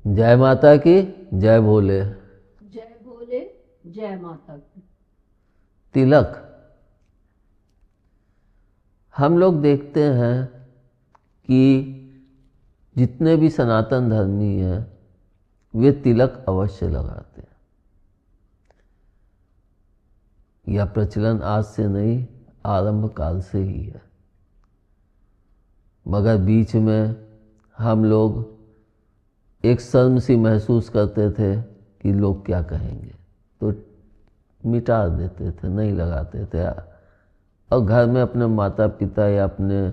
जय माता की। जय भोले। जय भोले। जय माता की। तिलक। हम लोग देखते हैं कि जितने भी सनातन धर्मी हैं वे तिलक अवश्य लगाते हैं। यह प्रचलन आज से नहीं, आरंभ काल से ही है। मगर बीच में हम लोग एक शर्म सी महसूस करते थे कि लोग क्या कहेंगे, तो मिटा देते थे, नहीं लगाते थे। और घर में अपने माता पिता या अपने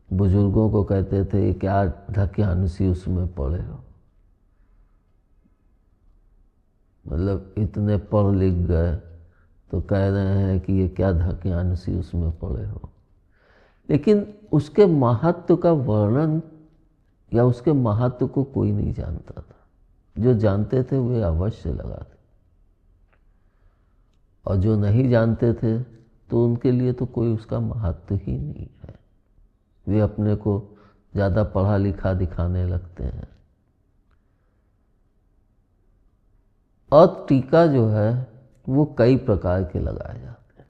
बुजुर्गों को कहते थे क्या ढकियानुसी उसमें पड़े हो, मतलब इतने पढ़ लिख गए तो कह रहे हैं कि ये क्या ढकियानुसी उसमें पड़े हो। लेकिन उसके महत्व का वर्णन या उसके महत्व को कोई नहीं जानता था। जो जानते थे वे अवश्य लगाते, और जो नहीं जानते थे तो उनके लिए तो कोई उसका महत्व ही नहीं है। वे अपने को ज़्यादा पढ़ा लिखा दिखाने लगते हैं। और टीका जो है वो कई प्रकार के लगाए जाते हैं।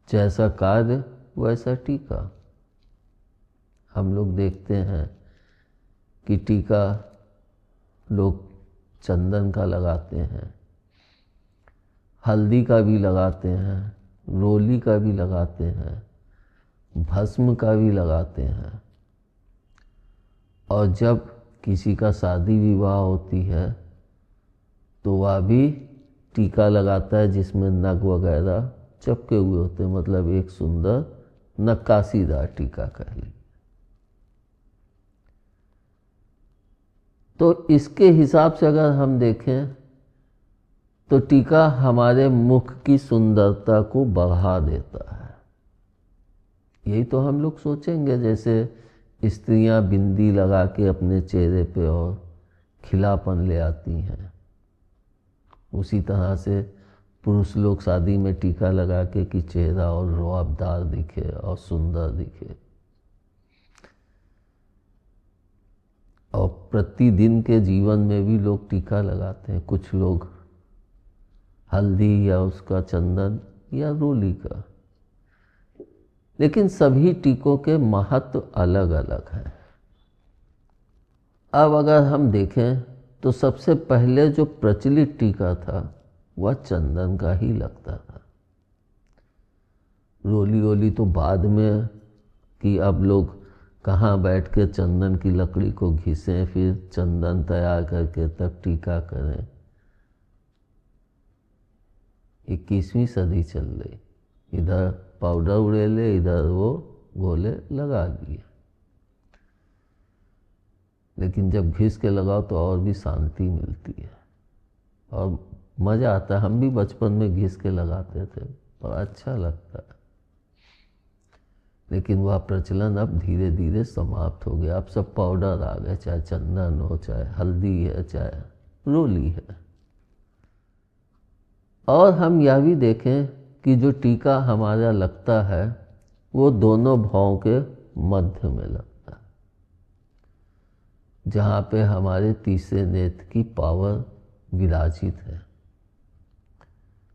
जैसा कार्य वैसा टीका। हम लोग देखते हैं कि टीका लोग चंदन का लगाते हैं, हल्दी का भी लगाते हैं, रोली का भी लगाते हैं, भस्म का भी लगाते हैं। और जब किसी का शादी विवाह होती है तो वह भी टीका लगाता है जिसमें नग वगैरह चिपके हुए होते हैं, मतलब एक सुंदर नक्काशीदार टीका कह लीजिए। तो इसके हिसाब से अगर हम देखें तो टीका हमारे मुख की सुंदरता को बढ़ा देता है। यही तो हम लोग सोचेंगे, जैसे स्त्रियां बिंदी लगा के अपने चेहरे पे और खिलापन ले आती हैं, उसी तरह से पुरुष लोग शादी में टीका लगा के कि चेहरा और रोआबदार दिखे और सुंदर दिखे। और प्रतिदिन के जीवन में भी लोग टीका लगाते हैं। कुछ लोग हल्दी या उसका चंदन या रोली का। लेकिन सभी टीकों के महत्व अलग अलग हैं। अब अगर हम देखें तो सबसे पहले जो प्रचलित टीका था वह चंदन का ही लगता था। रोली वोली तो बाद में कि अब लोग कहाँ बैठ के चंदन की लकड़ी को घिसें, फिर चंदन तैयार करके तब टीका करें। 21वीं सदी चल रही, इधर पाउडर उड़ेले, इधर वो गोले लगा लिए। लेकिन जब घिस के लगाओ तो और भी शांति मिलती है और मज़ा आता है। हम भी बचपन में घिस के लगाते थे और अच्छा लगता है। लेकिन वह प्रचलन अब धीरे धीरे समाप्त हो गया। अब सब पाउडर आ गए, चाहे चंदन हो, चाहे हल्दी है, चाहे रोली है। और हम यह भी देखें कि जो टीका हमारा लगता है वो दोनों भौं के मध्य में लगता है, जहाँ पे हमारे तीसरे नेत्र की पावर विराजित है।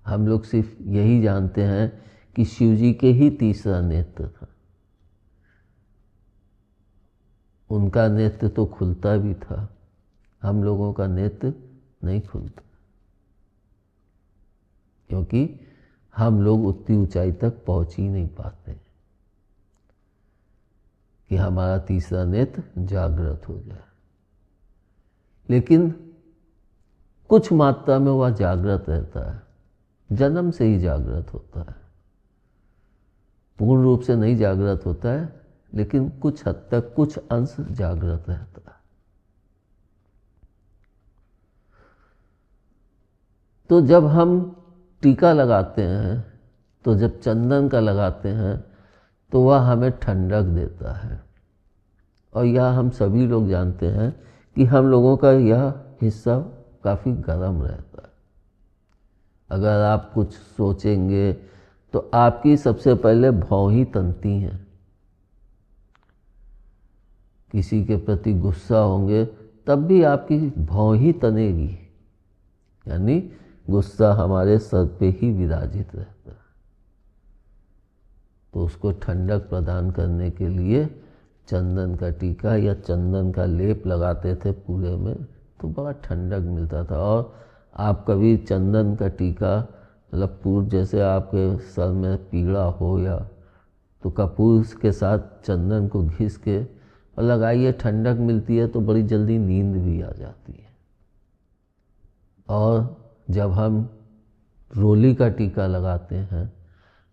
हम लोग सिर्फ यही जानते हैं कि शिव जी के ही तीसरा नेत्र था। उनका नेत्र तो खुलता भी था, हम लोगों का नेत्र नहीं खुलता, क्योंकि हम लोग उतनी ऊंचाई तक पहुंच ही नहीं पाते कि हमारा तीसरा नेत्र जागृत हो जाए। लेकिन कुछ मात्रा में वह जागृत रहता है, जन्म से ही जागृत होता है। पूर्ण रूप से नहीं जागृत होता है, लेकिन कुछ हद तक कुछ अंश जागृत रहता है। तो जब हम टीका लगाते हैं, तो जब चंदन का लगाते हैं तो वह हमें ठंडक देता है। और यह हम सभी लोग जानते हैं कि हम लोगों का यह हिस्सा काफ़ी गर्म रहता है। अगर आप कुछ सोचेंगे तो आपकी सबसे पहले भौं ही तनती हैं। किसी के प्रति गुस्सा होंगे तब भी आपकी भौं ही तनेगी, यानी गुस्सा हमारे सर पे ही विराजित रहता है। तो उसको ठंडक प्रदान करने के लिए चंदन का टीका या चंदन का लेप लगाते थे पूरे में, तो बड़ा ठंडक मिलता था। और आप कभी चंदन का टीका मतलब पूर जैसे आपके सर में पीड़ा हो या तो कपूर के साथ चंदन को घिस के और लगाइए, ठंडक मिलती है तो बड़ी जल्दी नींद भी आ जाती है। और जब हम रोली का टीका लगाते हैं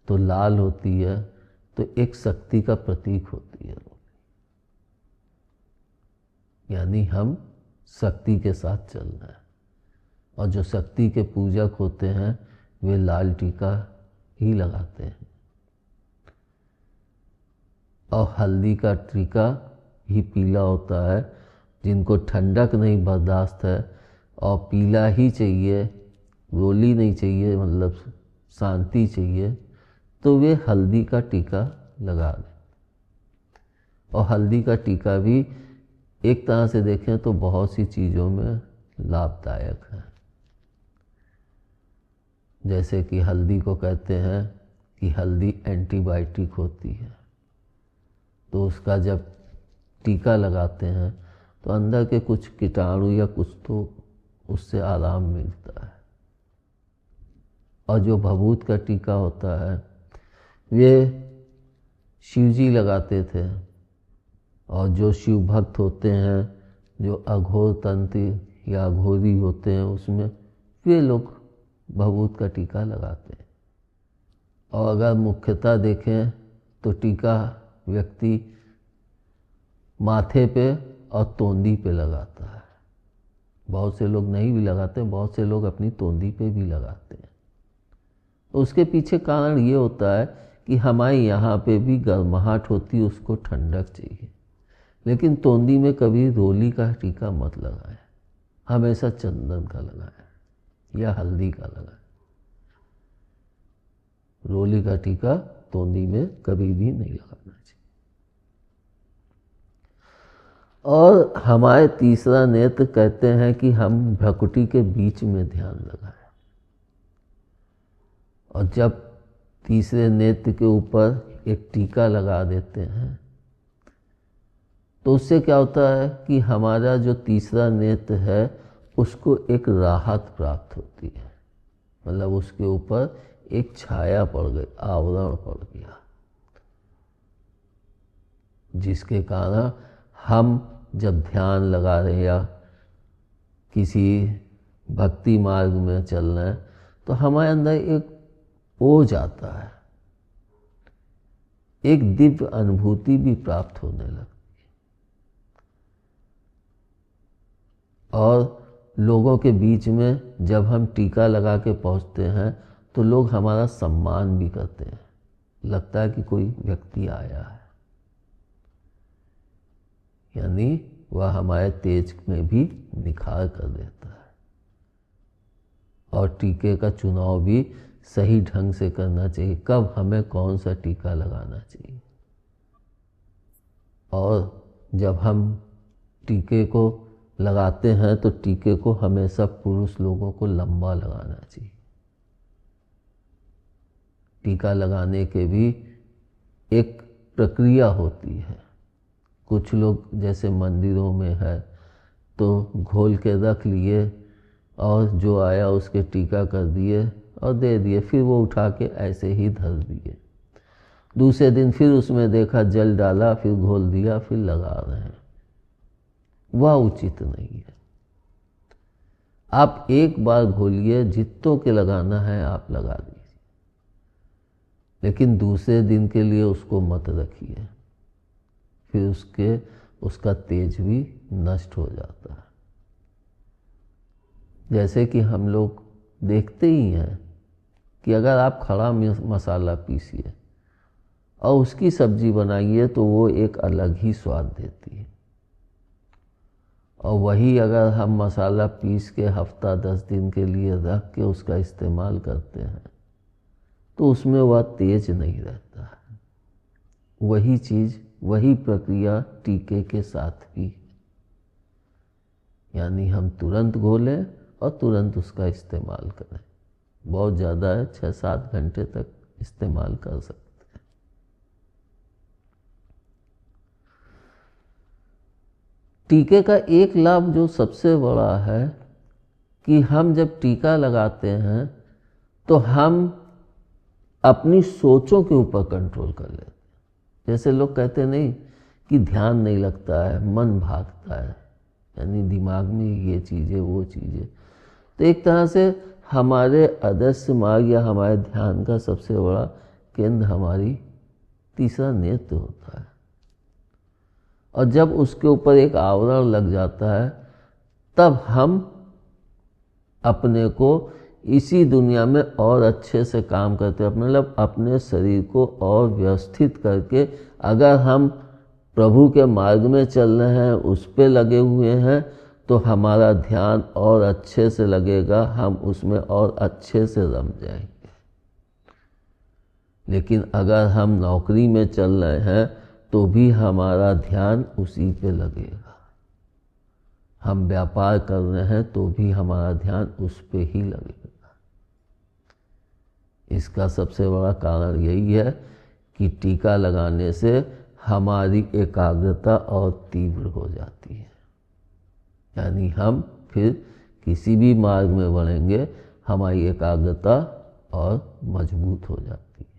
तो लाल होती है, तो एक शक्ति का प्रतीक होती है रोली, यानी हम शक्ति के साथ चल रहे हैं। और जो शक्ति के पूजक होते हैं वे लाल टीका ही लगाते हैं। और हल्दी का टीका ही पीला होता है। जिनको ठंडक नहीं बर्दाश्त है और पीला ही चाहिए, रोली नहीं चाहिए, मतलब शांति चाहिए, तो वे हल्दी का टीका लगा दें। और हल्दी का टीका भी एक तरह से देखें तो बहुत सी चीज़ों में लाभदायक है। जैसे कि हल्दी को कहते हैं कि हल्दी एंटीबायोटिक होती है, तो उसका जब टीका लगाते हैं तो अंदर के कुछ कीटाणु या कुछ तो उससे आराम मिलता है। और जो भभूत का टीका होता है वे शिवजी लगाते थे। और जो शिव भक्त होते हैं, जो अघोर तंत्र या अघोरी होते हैं, उसमें वे लोग भभूत का टीका लगाते हैं। और अगर मुख्यतः देखें तो टीका व्यक्ति माथे पे और तोंदी पे लगाता है। बहुत से लोग नहीं भी लगाते, बहुत से लोग अपनी तोंदी पे भी लगाते हैं। उसके पीछे कारण ये होता है कि हमारे यहाँ पे भी गर्माहट होती है, उसको ठंडक चाहिए। लेकिन तोंदी में कभी रोली का टीका मत लगाएं, हमेशा चंदन का लगाएं या हल्दी का लगाएं। रोली का टीका तोंदी में कभी भी नहीं लगाना चाहिए। और हमारे तीसरा नेत्र कहते हैं कि हम भ्रकुटी के बीच में ध्यान लगाएं। और जब तीसरे नेत्र के ऊपर एक टीका लगा देते हैं तो उससे क्या होता है कि हमारा जो तीसरा नेत्र है उसको एक राहत प्राप्त होती है। मतलब उसके ऊपर एक छाया पड़ गई, आवरण पड़ गया, जिसके कारण हम जब ध्यान लगा रहे हैं या किसी भक्ति मार्ग में चल रहे हैं तो हमारे अंदर एक ओज आता है, एक दिव्य अनुभूति भी प्राप्त होने लगती है। और लोगों के बीच में जब हम टीका लगा के पहुंचते हैं तो लोग हमारा सम्मान भी करते हैं, लगता है कि कोई व्यक्ति आया है, यानी वह हमारे तेज में भी निखार कर देता है। और टीके का चुनाव भी सही ढंग से करना चाहिए, कब हमें कौन सा टीका लगाना चाहिए। और जब हम टीके को लगाते हैं तो टीके को हमेशा पुरुष लोगों को लंबा लगाना चाहिए। टीका लगाने के भी एक प्रक्रिया होती है। कुछ लोग जैसे मंदिरों में है तो घोल के रख लिए और जो आया उसके टीका कर दिए और दे दिए, फिर वो उठा के ऐसे ही धर दिए। दूसरे दिन फिर उसमें देखा, जल डाला, फिर घोल दिया, फिर लगा रहे हैं। वह उचित नहीं है। आप एक बार घोलिए, जितनों के लगाना है आप लगा दीजिए, लेकिन दूसरे दिन के लिए उसको मत रखिए, फिर उसका तेज भी नष्ट हो जाता है। जैसे कि हम लोग देखते ही हैं कि अगर आप खड़ा मसाला पीसिए और उसकी सब्जी बनाइए तो वो एक अलग ही स्वाद देती है। और वही अगर हम मसाला पीस के हफ्ता 10 दिन के लिए रख के उसका इस्तेमाल करते हैं तो उसमें वह तेज नहीं रहता है। वही चीज़ वही प्रक्रिया टीके के साथ भी, यानी हम तुरंत घोलें और तुरंत उसका इस्तेमाल करें। बहुत ज़्यादा है, 6-7 घंटे तक इस्तेमाल कर सकते हैं। टीके का एक लाभ जो सबसे बड़ा है कि हम जब टीका लगाते हैं तो हम अपनी सोचों के ऊपर कंट्रोल कर लेते हैं। जैसे लोग कहते नहीं कि ध्यान नहीं लगता है, मन भागता है, यानी दिमाग में ये चीज़ें वो चीज़ें। तो एक तरह से हमारे अदृश्य मार्ग या हमारे ध्यान का सबसे बड़ा केंद्र हमारी तीसरा नेत्र होता है। और जब उसके ऊपर एक आवरण लग जाता है तब हम अपने को इसी दुनिया में और अच्छे से काम करते हैं, मतलब अपने शरीर को और व्यवस्थित करके अगर हम प्रभु के मार्ग में चल रहे हैं, उस पे लगे हुए हैं, तो हमारा ध्यान और अच्छे से लगेगा, हम उसमें और अच्छे से रम जाएंगे। लेकिन अगर हम नौकरी में चल रहे हैं तो भी हमारा ध्यान उसी पे लगेगा, हम व्यापार कर रहे हैं तो भी हमारा ध्यान उस पे ही लगेगा। इसका सबसे बड़ा कारण यही है कि टीका लगाने से हमारी एकाग्रता और तीव्र हो जाती है, यानी हम फिर किसी भी मार्ग में बढ़ेंगे, हमारी एकाग्रता और मजबूत हो जाती है।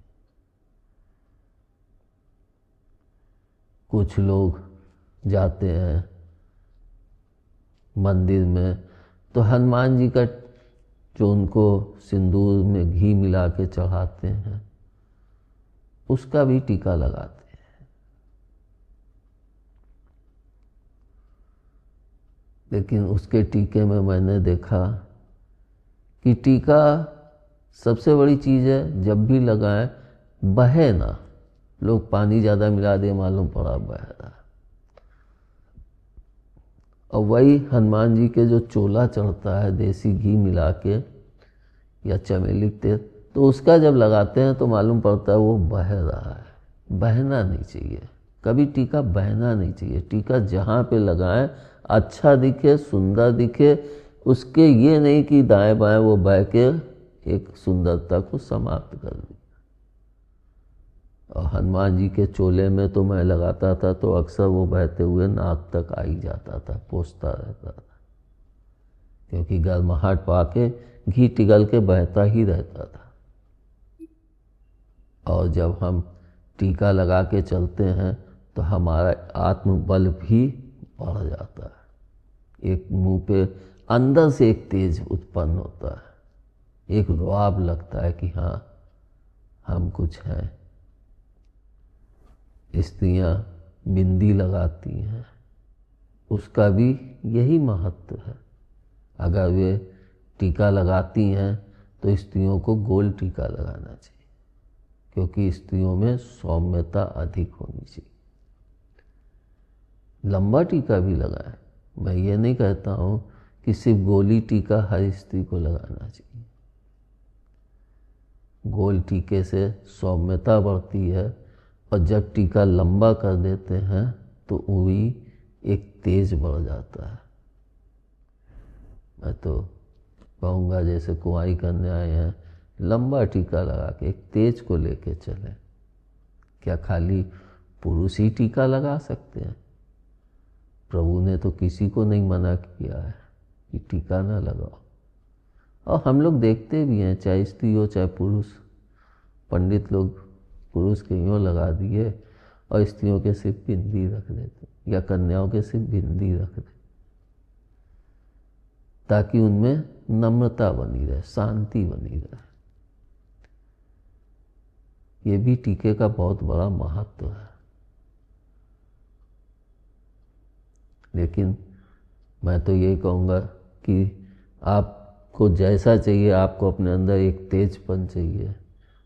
कुछ लोग जाते हैं मंदिर में तो हनुमान जी का जो उनको सिंदूर में घी मिला के चढ़ाते हैं, उसका भी टीका लगाते हैं। लेकिन उसके टीके में मैंने देखा कि टीका सबसे बड़ी चीज़ है, जब भी लगाएं बहे ना। लोग पानी ज़्यादा मिला दे, मालूम पड़ा बह रहा। और वही हनुमान जी के जो चोला चढ़ता है देसी घी मिला के या चमेली तेल, तो उसका जब लगाते हैं तो मालूम पड़ता है वो बह रहा है। बहना नहीं चाहिए, कभी टीका बहना नहीं चाहिए। टीका जहाँ पे लगाएं अच्छा दिखे, सुंदर दिखे, उसके ये नहीं कि दाएं बाएं वो बह के एक सुंदरता को समाप्त कर दी। और हनुमान जी के चोले में तो मैं लगाता था तो अक्सर वो बहते हुए नाक तक आ ही जाता था, पोंछता रहता था, क्योंकि गर्माहट पाके घी पिघल के बहता ही रहता था। और जब हम टीका लगा के चलते हैं तो हमारा आत्मबल भी बढ़ जाता है। एक मुंह पे अंदर से एक तेज उत्पन्न होता है, एक रुआब लगता है कि हाँ हम कुछ हैं। स्त्रियां बिंदी लगाती हैं, उसका भी यही महत्व है। अगर वे टीका लगाती हैं तो स्त्रियों को गोल टीका लगाना चाहिए, क्योंकि स्त्रियों में सौम्यता अधिक होनी चाहिए। लंबा टीका भी लगाएं, मैं ये नहीं कहता हूँ कि सिर्फ गोली टीका हर स्त्री को लगाना चाहिए। गोल टीके से सौम्यता बढ़ती है, और जब टीका लंबा कर देते हैं तो वही एक तेज बढ़ जाता है। मैं तो कहूँगा जैसे कुंवारी करने आए हैं, लंबा टीका लगा के एक तेज को लेके चलें। क्या खाली पुरुष ही टीका लगा सकते हैं? प्रभु ने तो किसी को नहीं मना किया है कि टीका ना लगाओ। और हम लोग देखते भी हैं, चाहे स्त्री हो चाहे पुरुष, पंडित लोग पुरुष के यूँ लगा दिए और स्त्रियों के सिर्फ बिंदी रख देते, या कन्याओं के सिर्फ बिंदी रख देते, ताकि उनमें नम्रता बनी रहे, शांति बनी रहे। ये भी टीके का बहुत बड़ा महत्व है। लेकिन मैं तो ये कहूँगा कि आपको जैसा चाहिए, आपको अपने अंदर एक तेजपन चाहिए,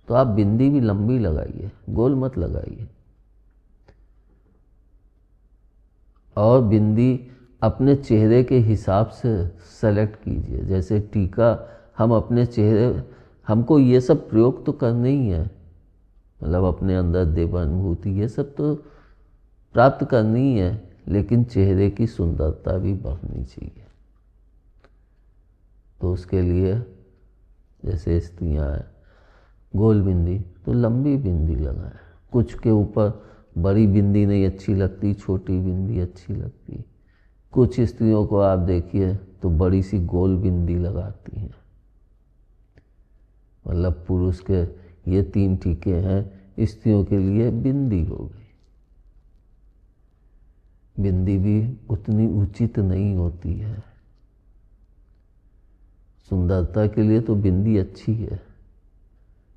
तो आप बिंदी भी लंबी लगाइए, गोल मत लगाइए। और बिंदी अपने चेहरे के हिसाब से सेलेक्ट कीजिए। जैसे टीका हम अपने चेहरे, हमको ये सब प्रयोग तो करने ही है, मतलब अपने अंदर देवानुभूति, ये सब तो प्राप्त करनी है, लेकिन चेहरे की सुंदरता भी बढ़नी चाहिए। तो उसके लिए जैसे स्त्रियाँ हैं, गोल बिंदी तो लंबी बिंदी लगाएं। कुछ के ऊपर बड़ी बिंदी नहीं अच्छी लगती, छोटी बिंदी अच्छी लगती। कुछ स्त्रियों को आप देखिए तो बड़ी सी गोल बिंदी लगाती हैं। मतलब पुरुष के ये 3 टीके हैं, स्त्रियों के लिए बिंदी हो गई। बिंदी भी उतनी उचित नहीं होती है। सुंदरता के लिए तो बिंदी अच्छी है,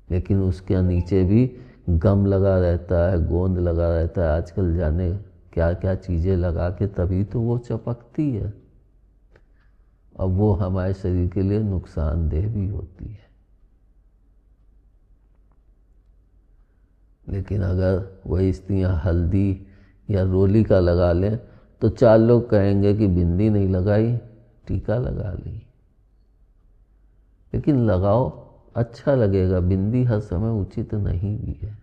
लेकिन उसके नीचे भी गम लगा रहता है, गोंद लगा रहता है। आजकल जाने क्या क्या चीज़ें लगा के तभी तो वो चपकती है। अब वो हमारे शरीर के लिए नुकसानदेह भी होती है। लेकिन अगर वही स्त्रियाँ हल्दी या रोली का लगा लें तो 4 लोग कहेंगे कि बिंदी नहीं लगाई, टीका लगा ली। लेकिन लगाओ, अच्छा लगेगा। बिंदी हर समय उचित नहीं भी है।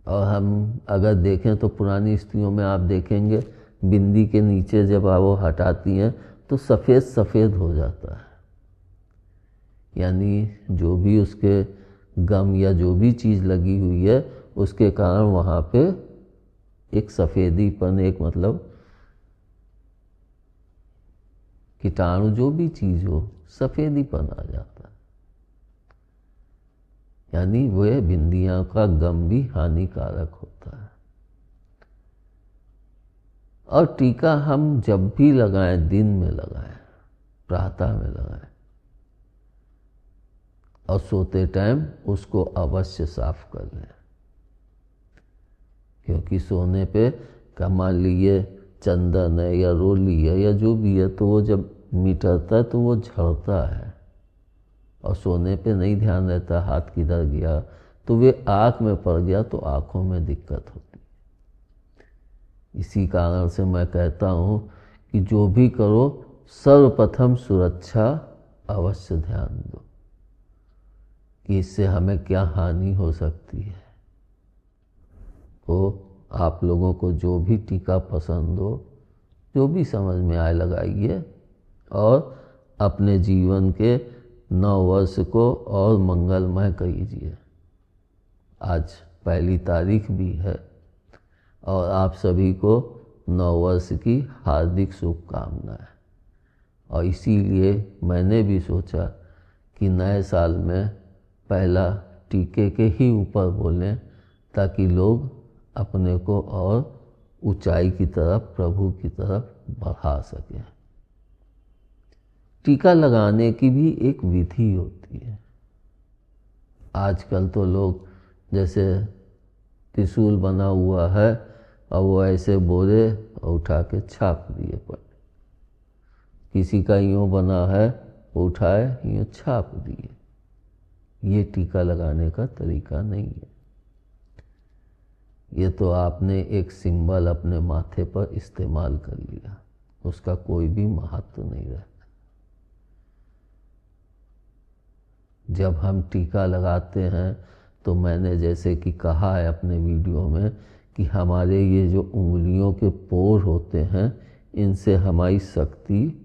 और हम अगर देखें तो पुरानी स्त्रियों में आप देखेंगे बिंदी के नीचे जब वो हटाती हैं तो सफ़ेद सफ़ेद हो जाता है। यानी जो भी उसके गम या जो भी चीज़ लगी हुई है उसके कारण वहाँ पे एक सफ़ेदीपन, एक मतलब कीटाणु जो भी चीज़ हो, सफ़ेदीपन आ जाता है। यानी वह बिंदियाँ का गम भी हानिकारक होता है। और टीका हम जब भी लगाएं, दिन में लगाएं, प्रातः में लगाएं, और सोते टाइम उसको अवश्य साफ कर लें। क्योंकि सोने पे का मान लीजिए चंदन है या रोली है या जो भी है, तो वो जब मिटता है तो वो झड़ता है, और सोने पे नहीं ध्यान रहता, हाथ किधर गया, तो वे आँख में पड़ गया तो आँखों में दिक्कत होती है। इसी कारण से मैं कहता हूँ कि जो भी करो सर्वप्रथम सुरक्षा अवश्य ध्यान दो कि इससे हमें क्या हानि हो सकती है। तो आप लोगों को जो भी टीका पसंद हो, जो भी समझ में आए, लगाइए और अपने जीवन के 9 वर्ष को और मंगलमय कीजिए। आज पहली तारीख भी है और आप सभी को 9 वर्ष की हार्दिक शुभकामनाएं। और इसीलिए मैंने भी सोचा कि नए साल में पहला टीके के ही ऊपर बोलें, ताकि लोग अपने को और ऊंचाई की तरफ, प्रभु की तरफ बढ़ा सकें। टीका लगाने की भी एक विधि होती है। आजकल तो लोग जैसे त्रिशूल बना हुआ है और वो ऐसे बोले और उठा के छाप दिए पर। किसी का यूँ बना है, उठाए यूँ छाप दिए। ये टीका लगाने का तरीका नहीं है। ये तो आपने एक सिंबल अपने माथे पर इस्तेमाल कर लिया, उसका कोई भी महत्व नहीं रहता। जब हम टीका लगाते हैं तो मैंने जैसे कि कहा है अपने वीडियो में कि हमारे ये जो उंगलियों के पोर होते हैं, इनसे हमारी शक्ति